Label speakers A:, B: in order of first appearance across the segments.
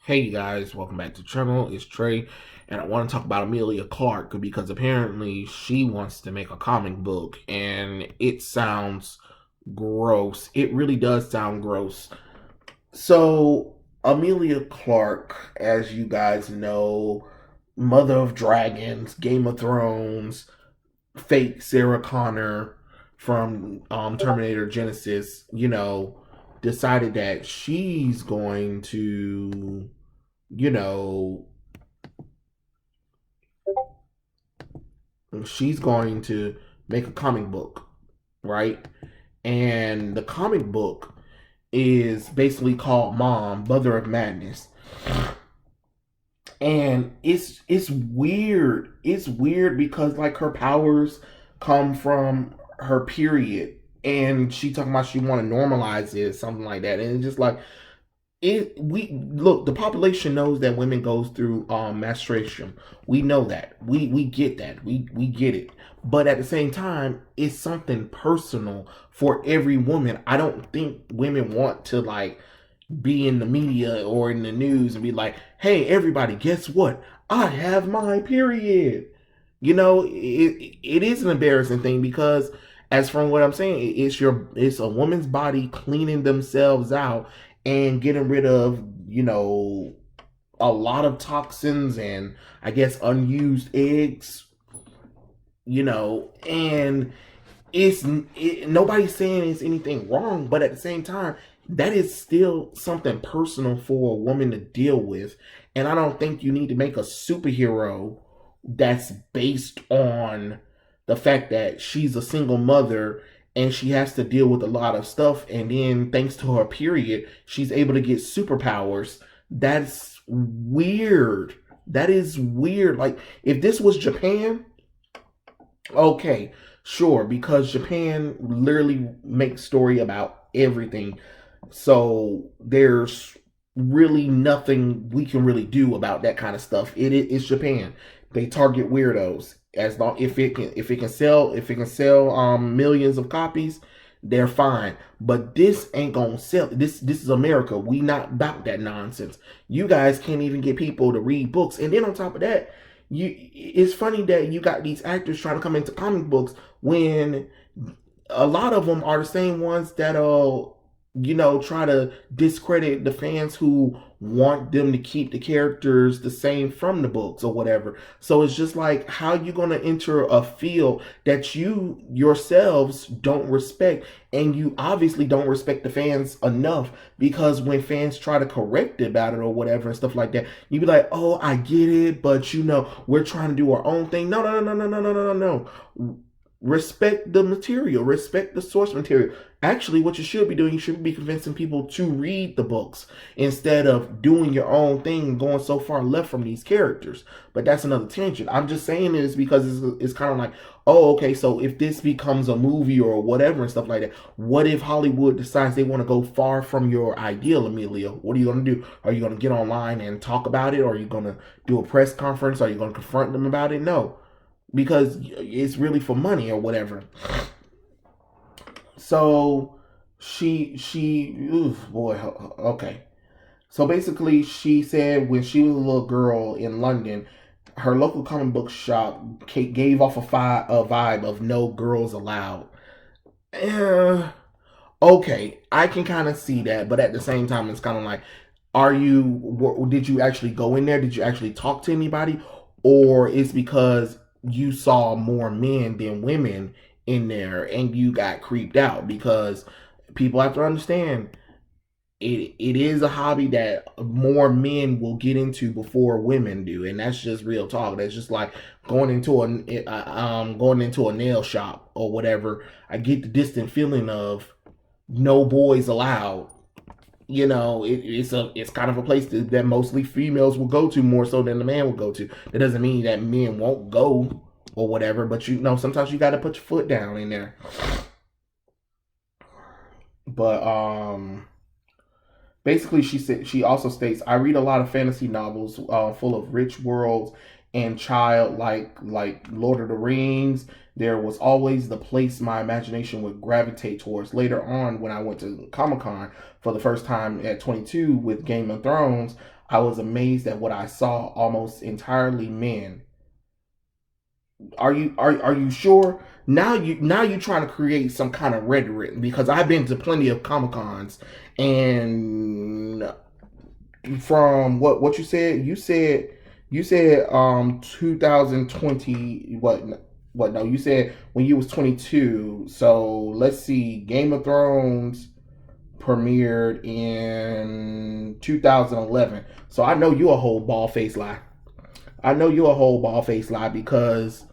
A: Hey you guys, welcome back to the channel. It's Trey, and I want to talk about Emilia Clarke because apparently she wants to make a comic book, and it sounds gross. It really does sound gross. So, Emilia Clarke, as you guys know, Mother of Dragons, Game of Thrones, fake Sarah Connor from Terminator Genesis, decided that she's going to you know, she's going to make a comic book, right? And the comic book is basically called Mom, Mother of Madness. And it's weird. It's weird because like her powers come from her period. And she talking about she want to normalize it, something like that. And it's just like we look, the population knows that women goes through menstruation. We know that, we get that, we get it, but at the same time it's something personal for every woman. I don't think women want to like be in the media or in the news and be like, hey everybody, guess what, I have my period. It is an embarrassing thing because as from what I'm saying, it's a woman's body cleaning themselves out and getting rid of, a lot of toxins and I guess unused eggs, and nobody's saying it's anything wrong, but at the same time, that is still something personal for a woman to deal with. And I don't think you need to make a superhero that's based on the fact that she's a single mother and she has to deal with a lot of stuff, and then thanks to her period she's able to get superpowers. That's weird. That is weird. Like, if this was Japan, okay, sure, because Japan literally makes story about everything. So there's really nothing we can really do about that kind of stuff. It's Japan. They target weirdos. As long if it can sell millions of copies, they're fine. But this ain't gonna sell. This is America. We not about that nonsense. You guys can't even get people to read books. And then on top of that, it's funny that you got these actors trying to come into comic books when a lot of them are the same ones that'll try to discredit the fans who want them to keep the characters the same from the books or whatever. So it's just like, how you going to enter a field that you yourselves don't respect, and you obviously don't respect the fans enough, because when fans try to correct about it or whatever and stuff like that, you be like, oh, I get it, but we're trying to do our own thing. No, no, no, no, no, no, no, no, no. Respect the material, respect the source material. Actually, what you should be doing, you should be convincing people to read the books instead of doing your own thing and going so far left from these characters. But that's another tangent. I'm just saying this because it's kind of like, oh, okay, so if this becomes a movie or whatever and stuff like that, what if Hollywood decides they want to go far from your ideal, Amelia? What are you going to do? Are you going to get online and talk about it? Or are you going to do a press conference? Are you going to confront them about it? No, because it's really for money or whatever. So she oof, boy, okay. So basically, she said when she was a little girl in London, her local comic book shop gave off a vibe of no girls allowed. Eh, okay, I can kind of see that, but at the same time, it's kind of like, did you actually go in there? Did you actually talk to anybody? Or it's because you saw more men than women in there and you got creeped out? Because people have to understand, it is a hobby that more men will get into before women do, and that's just real talk. That's just like going into a nail shop or whatever. I get the distant feeling of no boys allowed. It's kind of a place that mostly females will go to more so than the man will go to. That doesn't mean that men won't go or whatever, but sometimes you got to put your foot down in there. But basically, she also states, I read a lot of fantasy novels full of rich worlds and child like Lord of the Rings. There was always the place my imagination would gravitate towards. Later on, when I went to Comic Con for the first time at 22 with Game of Thrones, I was amazed at what I saw, almost entirely men. Are you sure? Now you trying to create some kind of rhetoric, because I've been to plenty of Comic Cons, and from what you said 2020, what no, you said when you was 22. So let's see, Game of Thrones premiered in 2011. So I know you a whole ball face lie. I know you a whole ball face lie, because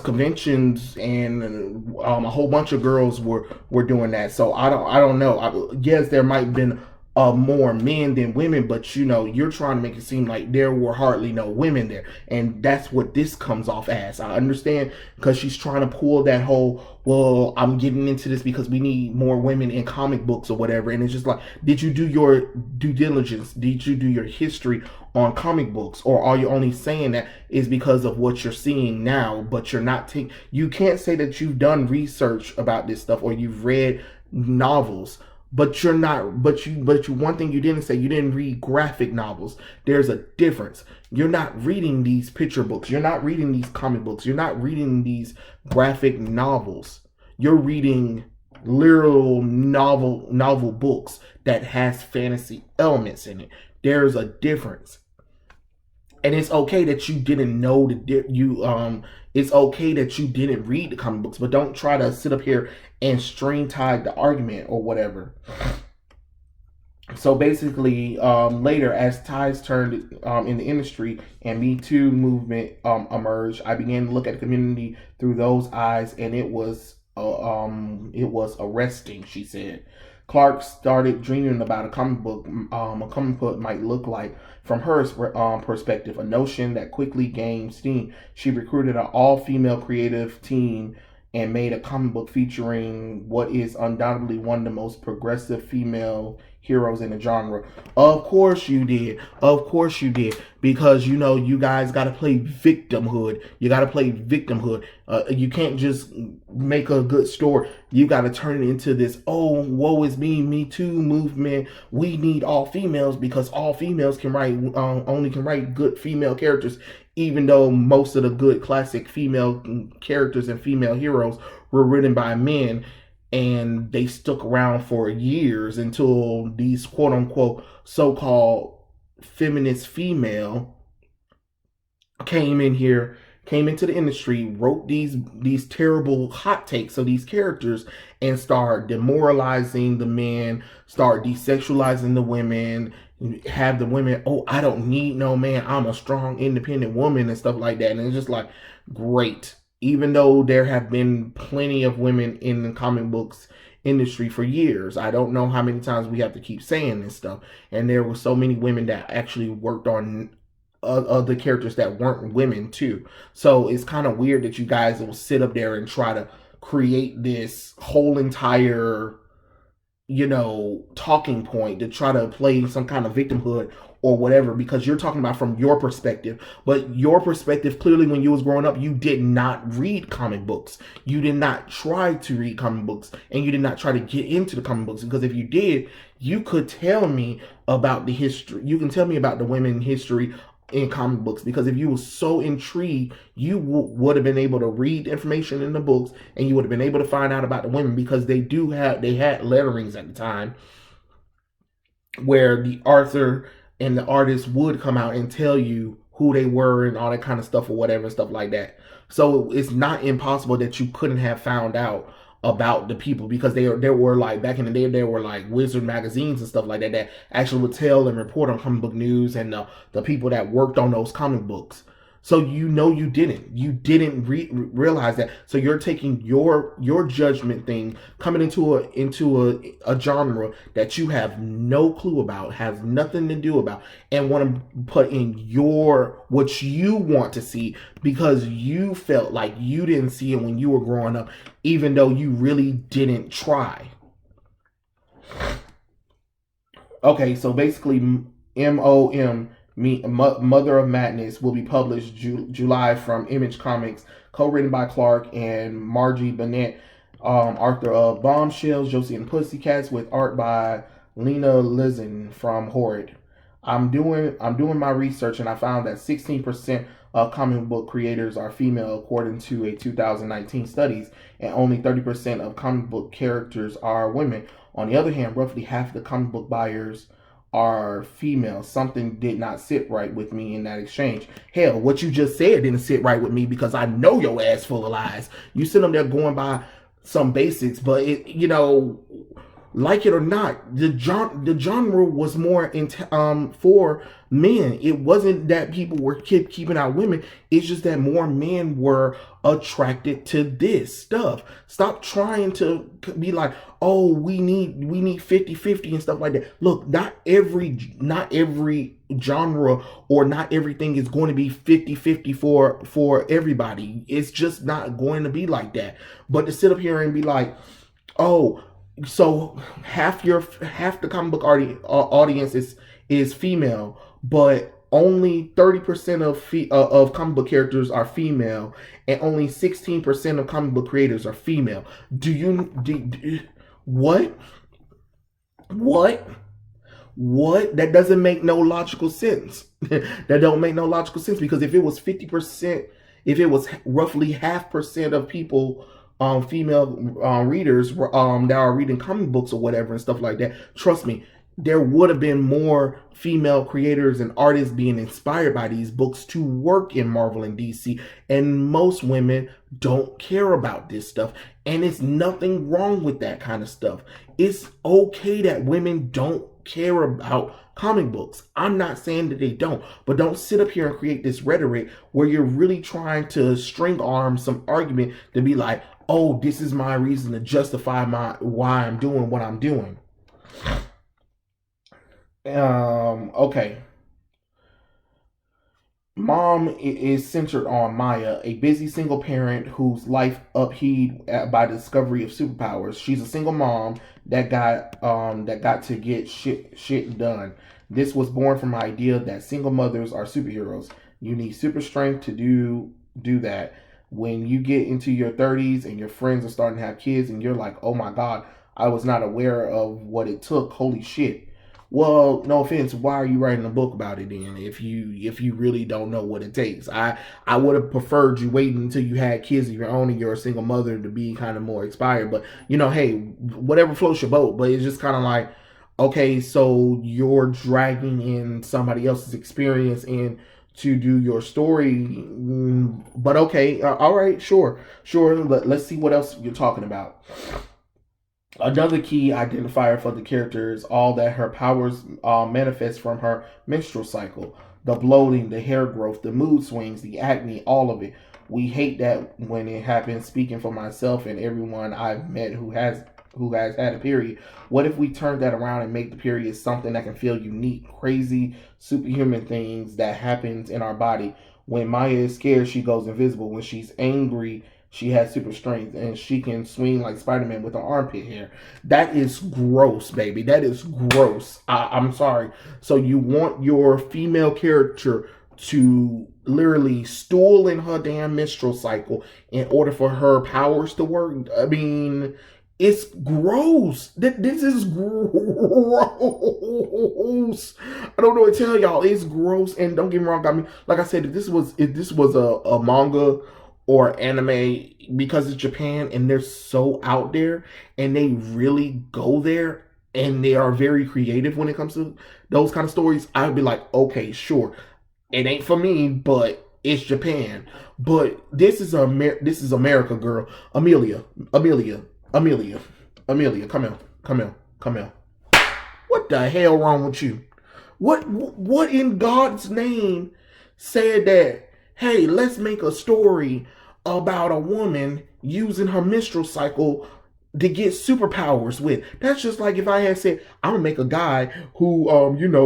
A: conventions and a whole bunch of girls were doing that. So I don't know. Yes, there might have been more men than women, but you're trying to make it seem like there were hardly no women there, and that's what this comes off as. I understand, because she's trying to pull that whole, well, I'm getting into this because we need more women in comic books or whatever, and it's just like, did you do your due diligence? Did you do your history on comic books, or are you only saying that is because of what you're seeing now, but you're not taking? You can't say that you've done research about this stuff or you've read novels, but you're not. But you one thing you didn't say, you didn't read graphic novels. There's a difference. You're not reading these picture books. You're not reading these comic books. You're not reading these graphic novels. You're reading literal novel books that has fantasy elements in it. There's a difference, and it's okay that you didn't know it's okay that you didn't read the comic books, but don't try to sit up here and string tie the argument or whatever. So basically, later, as tides turned in the industry and Me Too movement emerged, I began to look at the community through those eyes, and it was arresting. She said. Clarke started dreaming about a comic book might look like. From her perspective, a notion that quickly gained steam. She recruited an all-female creative team and made a comic book featuring what is undoubtedly one of the most progressive female heroes in the genre. Of course you did. Of course you did. Because you guys got to play victimhood. You got to play victimhood. You can't just make a good story. You got to turn it into this, oh, woe is me too movement. We need all females because all females can write, only can write good female characters, even though most of the good classic female characters and female heroes were written by men, and they stuck around for years until these quote unquote so-called feminist female came into the industry, wrote these terrible hot takes of these characters, and start demoralizing the men, start desexualizing the women, have the women, oh, I don't need no man, I'm a strong independent woman, and stuff like that. And it's just like, great. Even though there have been plenty of women in the comic books industry for years, I don't know how many times we have to keep saying this stuff. And there were so many women that actually worked on other characters that weren't women too. So it's kind of weird that you guys will sit up there and try to create this whole entire talking point to try to play some kind of victimhood or whatever, because you're talking about from your perspective. But your perspective, clearly, when you was growing up, you did not read comic books. You did not try to read comic books, and you did not try to get into the comic books, because if you did, you could tell me about the history. You can tell me about the women history in comic books, because if you were so intrigued, you would have been able to read information in the books, and you would have been able to find out about the women, because they had letterings at the time where the author and the artist would come out and tell you who they were and all that kind of stuff or whatever, stuff like that. So it's not impossible that you couldn't have found out about the people, because there were, like, back in the day, there were like wizard magazines and stuff like that that actually would tell and report on comic book news, and the people that worked on those comic books. So you didn't realize that. So you're taking your judgment thing, coming into a genre that you have no clue about, has nothing to do about, and want to put in what you want to see, because you felt like you didn't see it when you were growing up, even though you really didn't try. Okay, so basically, MOM, Mother of Madness, will be published July from Image Comics, co-written by Clarke and Margie Bennett, author of Bombshells, Josie and the Pussycats, with art by Lena Lizin from Horrid. I'm doing my research, and I found that 16% of comic book creators are female, according to a 2019 studies, and only 30% of comic book characters are women. On the other hand, roughly half of the comic book buyers are female. Something did not sit right with me in that exchange. Hell, what you just said didn't sit right with me, because I know your ass full of lies. You sit up there going by some basics, but like it or not, the genre was more for men. It wasn't that people were keeping out women. It's just that more men were attracted to this stuff. Stop trying to be like, oh, we need 50-50 and stuff like that. Look, not every genre or not everything is going to be 50-50 for everybody. It's just not going to be like that. But to sit up here and be like, oh, so half the comic book audience is female, but only 30% of comic book characters are female, and only 16% of comic book creators are female. What? What? That doesn't make no logical sense. That don't make no logical sense, because if it was 50%, if it was roughly half percent of people, female readers that are reading comic books or whatever and stuff like that, trust me, there would have been more female creators and artists being inspired by these books to work in Marvel and DC. And most women don't care about this stuff. And it's nothing wrong with that kind of stuff. It's okay that women don't care about comic books. I'm not saying that they don't, but don't sit up here and create this rhetoric where you're really trying to string arm some argument to be like, oh, this is my reason to justify why I'm doing what I'm doing. Okay. Mom is centered on Maya, a busy single parent whose life upheaved by the discovery of superpowers. She's a single mom that got to get shit done. This was born from the idea that single mothers are superheroes. You need super strength to do that. When you get into your 30s and your friends are starting to have kids and you're like, oh my God, I was not aware of what it took. Holy shit. Well, no offense, why are you writing a book about it then if you really don't know what it takes? I would have preferred you waiting until you had kids of your own and you're a single mother to be kind of more inspired. But, hey, whatever floats your boat. But it's just kind of like, okay, so you're dragging in somebody else's experience in to do your story. But okay, all right, sure. Let's see what else you're talking about. Another key identifier for the character is all that her powers manifest from her menstrual cycle. The bloating, the hair growth, the mood swings, the acne, all of it. We hate that when it happens. Speaking for myself and everyone I've met who has had a period. What if we turn that around and make the period something that can feel unique, crazy, superhuman things that happens in our body? When Maya is scared, she goes invisible. When she's angry, she has super strength, and she can swing like Spider-Man with her armpit hair. That is gross, baby. That is gross. I'm sorry. So you want your female character to literally stool in her damn menstrual cycle in order for her powers to work? I mean, it's gross. This is gross. I don't know what to tell y'all. It's gross. And don't get me wrong. I mean, like I said, if this was a manga or anime, because it's Japan and they're so out there and they really go there and they are very creative when it comes to those kind of stories, I'd be like, okay, sure. It ain't for me, but it's Japan. But this is America, girl. Emilia, come here. What the hell wrong with you? What in God's name said that, hey, let's make a story about a woman using her menstrual cycle to get superpowers with? That's just like if I had said, I'm gonna make a guy who,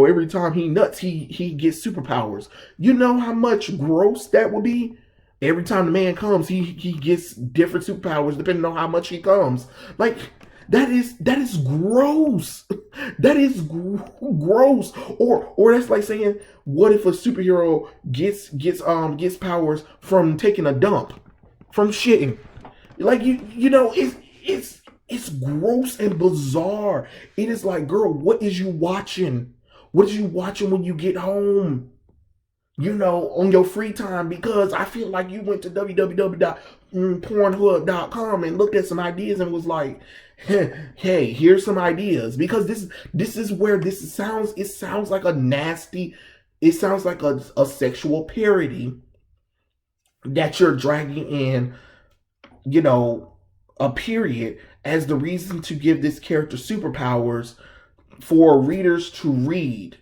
A: every time he nuts, he gets superpowers. You know how much gross that would be? Every time the man comes, he gets different superpowers depending on how much he comes. Like, that is gross. That is gross. Or that's like saying, what if a superhero gets powers from taking a dump, from shitting? Like, it's gross and bizarre. It is like, girl, what is you watching? What are you watching when you get home? On your free time, because I feel like you went to www.pornhub.com and looked at some ideas and was like, hey, here's some ideas. Because this is where it sounds like a nasty, it sounds like a sexual parody that you're dragging in, a period as the reason to give this character superpowers for readers to read.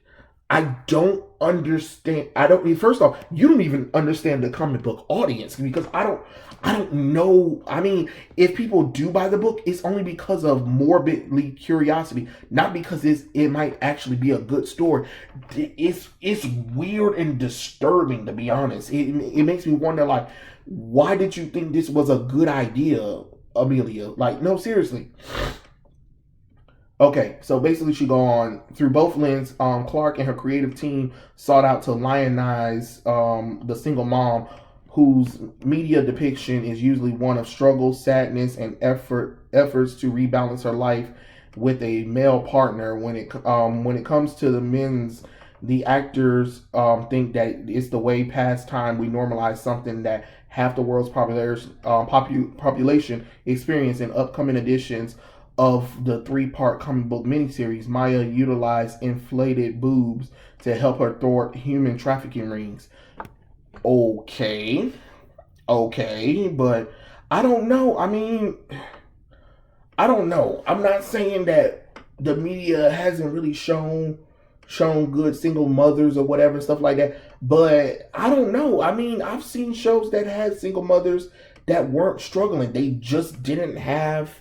A: I don't understand. First off, you don't even understand the comic book audience, because I don't know. I mean, if people do buy the book, it's only because of morbidly curiosity, not because it might actually be a good story. It's weird and disturbing, to be honest. It makes me wonder, like, why did you think this was a good idea, Emilia? Like, no, seriously. Okay, so basically she go on through both lenses. Clarke and her creative team sought out to lionize the single mom, whose media depiction is usually one of struggle, sadness, and efforts to rebalance her life with a male partner. When it comes to the men's, the actors think that it's the way past time we normalize something that half the world's population experience. In upcoming editions of the 3-part comic book miniseries, Maya utilized inflated boobs to help her thwart human trafficking rings. Okay, but I don't know. I mean, I don't know. I'm not saying that the media hasn't really shown good single mothers or whatever, stuff like that, but I don't know. I mean, I've seen shows that had single mothers that weren't struggling. They just didn't have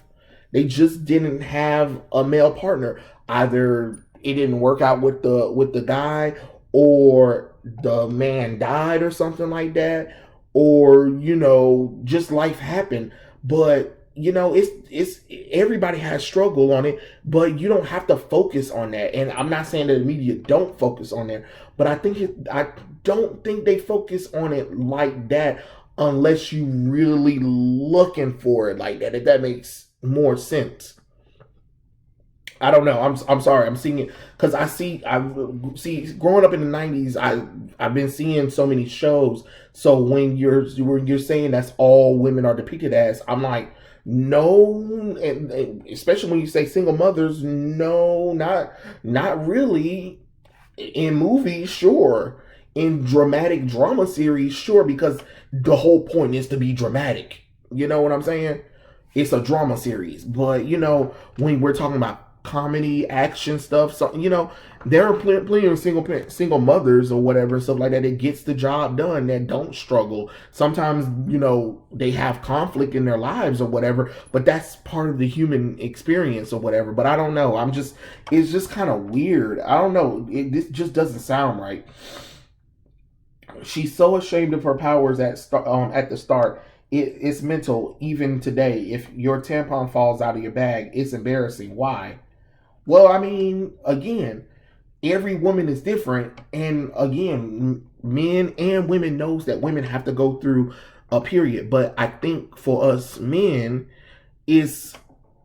A: a male partner. Either it didn't work out with the guy, or the man died or something like that, or just life happened. But it's everybody has struggle on it, but you don't have to focus on that. And I'm not saying that the media don't focus on that, but I don't think they focus on it like that unless you really looking for it like that, if that makes more sense. I don't know. I'm sorry. I'm seeing it because I see growing up in the '90s. I've been seeing so many shows. So when you're saying that's all women are depicted as, I'm like, no, and especially when you say single mothers, no, not really. In movies, sure. In dramatic drama series, sure, because the whole point is to be dramatic. You know what I'm saying? It's a drama series. But when we're talking about comedy, action stuff, so there are plenty of single mothers or whatever and stuff like that gets the job done, that don't struggle. Sometimes they have conflict in their lives or whatever, but that's part of the human experience or whatever. But I don't know. It's just kind of weird. I don't know. This just doesn't sound right. She's so ashamed of her powers at the start. It's mental even today. If your tampon falls out of your bag, it's embarrassing. Why? Well, I mean, again, every woman is different, and again, men and women knows that women have to go through a period. But I think for us men, is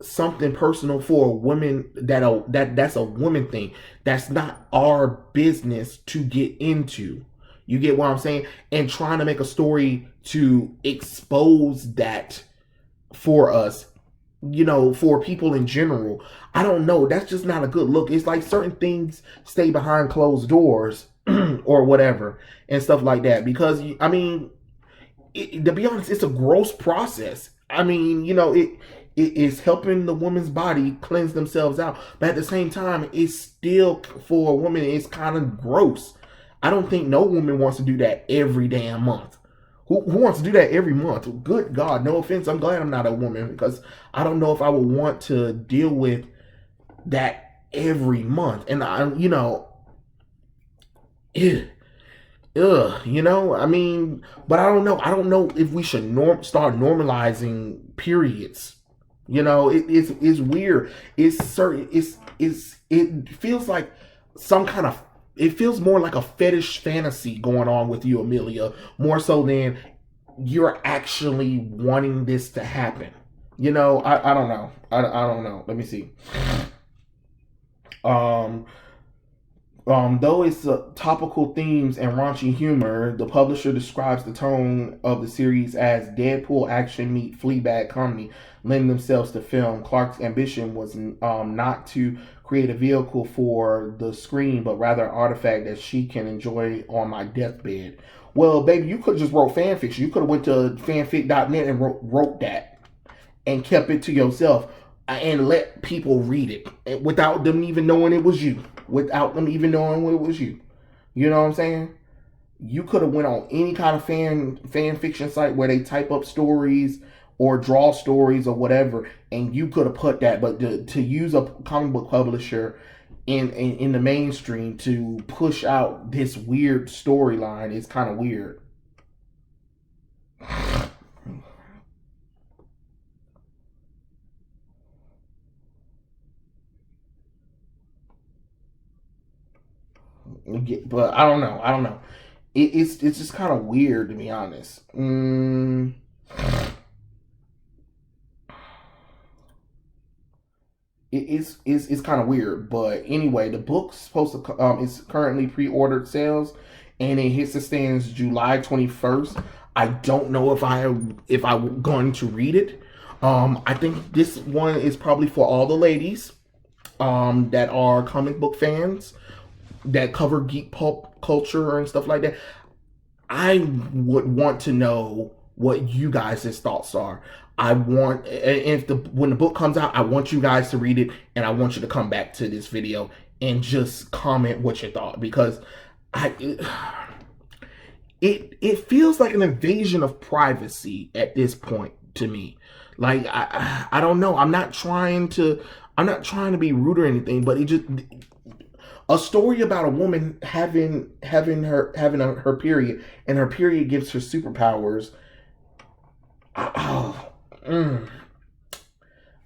A: something personal for a woman that's a woman thing. That's not our business to get into. You get what I'm saying? And trying to make a story to expose that for us, for people in general. I don't know. That's just not a good look. It's like certain things stay behind closed doors or whatever and stuff like that. Because, I mean, to be honest, it's a gross process. I mean, it is helping the woman's body cleanse themselves out. But at the same time, it's still, for a woman, it's kind of gross. I don't think no woman wants to do that every damn month. Who wants to do that every month? Good God, no offense. I'm glad I'm not a woman, because I don't know if I would want to deal with that every month. And I I mean, but I don't know. I don't know if we should start normalizing periods. It's weird. It's certain. It feels like some kind of. It feels more like a fetish fantasy going on with you, Emilia, more so than you're actually wanting this to happen. I don't know. I don't know. Let me see. Though it's topical themes and raunchy humor, the publisher describes the tone of the series as Deadpool action meet Fleabag comedy, lending themselves to film. Clark's ambition was not to create a vehicle for the screen, but rather an artifact that she can enjoy on my deathbed. Well, baby, you could just wrote fan fiction. You could have went to fanfic.net and wrote that and kept it to yourself and let people read it without them even knowing it was you. Without them even knowing it was you. You know what I'm saying? You could have went on any kind of fan fiction site where they type up stories or draw stories or whatever, and you could have put that. But to use a comic book publisher in the mainstream to push out this weird storyline is kind of weird. But I don't know. I don't know. It's just kind of weird, to be honest. It's kind of weird. But anyway, the book's supposed to is currently pre-ordered sales, and it hits the stands July 21st. I don't know if I'm going to read it. I think this one is probably for all the ladies that are comic book fans that cover geek pop culture and stuff like that. I would want to know what you guys' thoughts are. I want, if the when the book comes out, I want you guys to read it, and I want you to come back to this video and just comment what you thought, because I it feels like an invasion of privacy at this point to me. Like I don't know. I'm not trying to be rude or anything, but it just a story about a woman having her period, and her period gives her superpowers. Oh,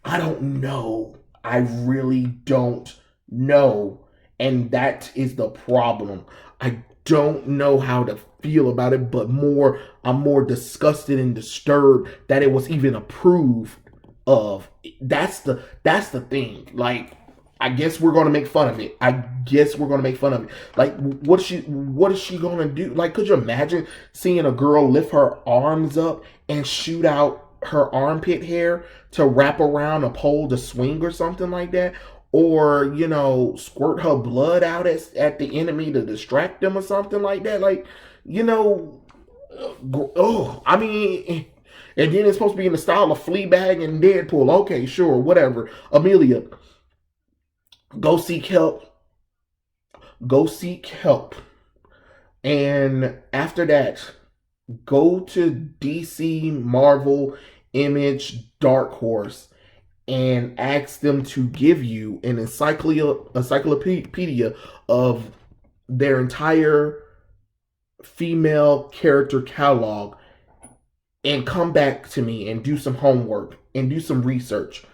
A: I don't know. I really don't know, and that is the problem. I don't know how to feel about it, but I'm more disgusted and disturbed that it was even approved of. That's the thing. Like, I guess we're gonna make fun of it. I guess we're gonna make fun of it. Like, what is she gonna do? Like, could you imagine seeing a girl lift her arms up and shoot out her armpit hair to wrap around a pole to swing or something like that? Or, squirt her blood out at the enemy to distract them or something like that? Like, I mean, and then it's supposed to be in the style of Fleabag and Deadpool. Okay, sure, whatever. Emilia, go seek help. Go seek help. And after that, go to DC, Marvel, Image, Dark Horse, and ask them to give you an encyclopedia of their entire female character catalog, and come back to me and do some homework and do some research.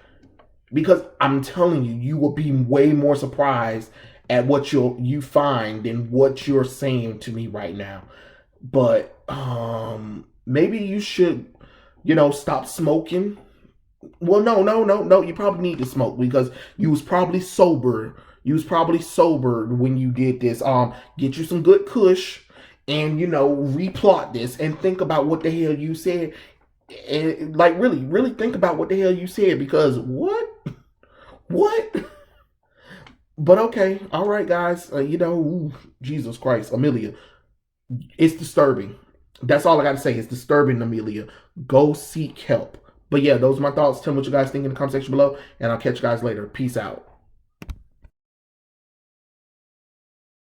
A: Because I'm telling you, you will be way more surprised at what you find than what you're saying to me right now. But maybe you should, stop smoking. Well, no. You probably need to smoke because you was probably sober. You was probably sober when you did this. Get you some good kush and, replot this and think about what the hell you said. And like, really think about what the hell you said, because what? But okay, all right, guys. Jesus Christ, Emilia, it's disturbing. That's all I got to say. It's disturbing, Emilia. Go seek help. But yeah, those are my thoughts. Tell me what you guys think in the comment section below, and I'll catch you guys later. Peace out.